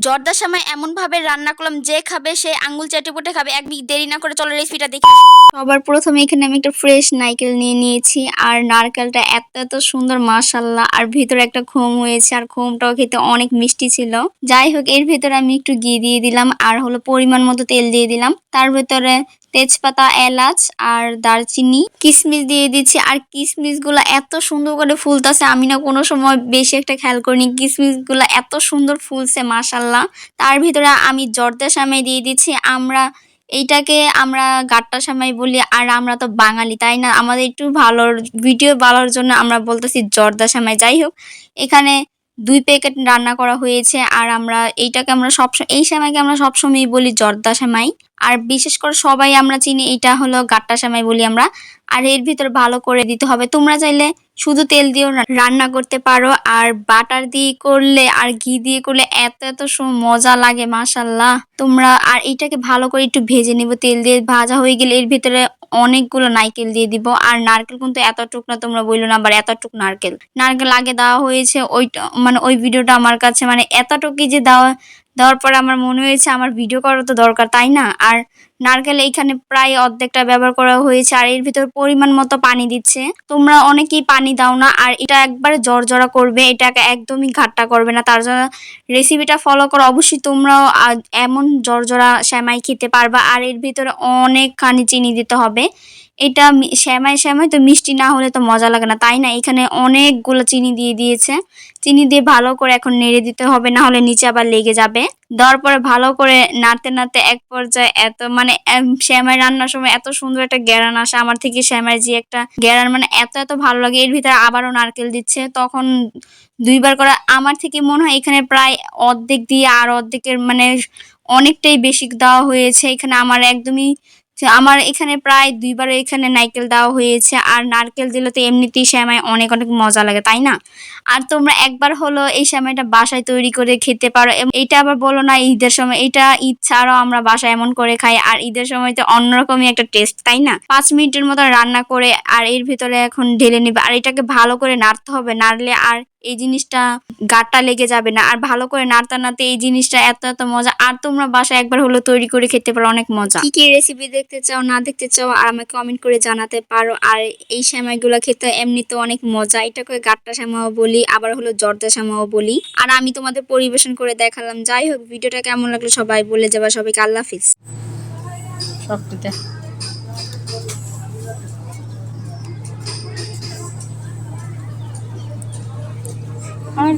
জর্দার সময় এমনভাবে রান্না করলাম যে খাবে সে আঙ্গুল চেটে খাবে। এক দেরি না করে চলো রেসিপিটা দেখি। সবার প্রথমে এখানে আমি একটা ফ্রেশ নারকেল নিয়ে নিয়েছি, আর নারকেলটা এত এত সুন্দর মাশাল্লাহ, আর ভিতরে একটা খোম হয়েছে, আর খোমটাও খেতে অনেক মিষ্টি ছিল। যাই হোক, এর ভিতরে আমি একটু ঘি দিয়ে দিলাম, আর হলো পরিমাণ মতো তেল দিয়ে দিলাম। তার ভিতরে তেজপাতা, এলাচ আর দারচিনি, কিশমিশ দিয়ে দিচ্ছি। আর কিশমিশ গুলা এত সুন্দর করে ফুলতেছে, আমি না কোনো সময় বেশি একটা খেয়াল করিনি, কিশমিশ গুলা এত সুন্দর ফুলছে মাশাল্লাহ। তার ভিতরে আমি জর্দা সেমাই দিয়ে দিচ্ছি। এইটাকে আমরা গাট্টা সেমাই বলি, আর আমরা তো বাঙালি তাই না, আমাদের একটু ভালো ভিডিও ভালোর জন্য আমরা বলতেছি জর্দা সেমাই। যাই হোক, এখানে 2 প্যাকেট রান্না করা হয়েছে, আর এই সেমাইকে আমরা সবসময় বলি জর্দা সেমাই। আর বিশেষ করে সবাই আমরা চিনি, এটা হলো গাট্টা সেমাই বলি আমরা। আর এর ভিতর ভালো করে দিতে হবে। তোমরা চাইলে শুধু তেল দিয়েও রান্না করতে পারো, আর বাটার দিয়ে করলে আর ঘি দিয়ে করলে এত এত মজা লাগে মাশাল্লাহ। তোমরা আর এটাকে ভালো করে একটু ভেজে নিব। তেল দিয়ে ভাজা হয়ে গেলে এর ভিতরে অনেকগুলো নারকেল দিয়ে দিব। আর নারকেল কিন্তু এতটুক না, তোমরা বললো না আবার এতটুক নারকেল আগে দেওয়া হয়েছে। ওইটা মানে ওই ভিডিওটা আমার কাছে মানে এতটুকুই যে দেওয়ার পরে আমার মনে হয়েছে আমার ভিডিও করা তো দরকার তাই না। আর নারকেল এইখানে প্রায় অর্ধেকটা ব্যবহার করা হয়েছে, আর এর ভিতর পরিমাণ মতো পানি দিচ্ছে। তোমরা অনেকেই পানি দাও না, আর এটা একবারে জর্জরা করবে, এটাকে একদমই ঘাট্টা করবে না। তার জন্য রেসিপিটা ফলো করো, অবশ্যই তোমরাও এমন জর্জরা সেমাই খেতে পারবা। আর এর ভিতরে অনেকখানি চিনি দিতে হবে। এটা সেমাই তো মিষ্টি না হলে তো মজা লাগে না তাই না। এখানে অনেকগুলো চিনি দিয়ে দিয়েছে। চিনি দিয়ে ভালো করে এখন নেড়ে দিতে হবে, না হলে নিচে আবার লেগে যাবে। দেওয়ার পরে ভালো করে নাড়তে নাড়তে এক পর্যায়ে এত মানে সেমাই রান্নার সময় এত সুন্দর একটা গ্যারান আসে আমার থেকে, সেমাই যে একটা গ্যারান মানে এত এত ভালো লাগে। এর ভিতরে আবারও নারকেল দিচ্ছে, তখন 2বার করে আমার থেকে মনে হয় এখানে প্রায় অর্ধেক দিয়ে আর অর্ধেকের মানে অনেকটাই বেশি দেওয়া হয়েছে। এখানে আমার এখানে প্রায় 2বার এখানে নারকেল দেওয়া হয়েছে। আর নারকেল দিলে তো এমনিতেই সেমাই অনেক অনেক মজা লাগে তাই না। আর তোমরা একবার হলো এই সেমাইটা বাসায় তৈরি করে খেতে পারো। এইটা আবার বলো না ঈদের সময়, এটা ঈদ ছাড়াও আমরা বাসায় এমন করে খাই, আর ঈদের সময় তো অন্যরকমই একটা টেস্ট তাই না। 5 মিনিটের মতো রান্না করে আর এর ভিতরে এখন ঢেলে নিবে, আর এটাকে ভালো করে নাড়তে হবে, নাড়লে আর এই জিনিসটা গাটা লেগে যাবে না। আর ভালো করে নাড়তে নাড়তে এই জিনিসটা এত এত মজা। আর তোমরা বাসায় একবার হলো তৈরি করে খেতে পারো, অনেক মজা। কি কি রেসিপি দেখতে চাও না দেখতে চাও আর আমাকে কমেন্ট করে জানাতে পারো। আর এই সেমাইগুলো খেতে এমনিতে অনেক মজা, এটাকে গাট্টা সেমাইও বলি, আবার হলো জর্দা সেমাইও বলি। আর আমি তোমাদের পরিবেশন করে দেখালাম। যাই হোক, ভিডিওটা কেমন লাগলো সবাই বলে যাবা। সবাইকে আল্লাহ হাফিজ। সবটাতে আর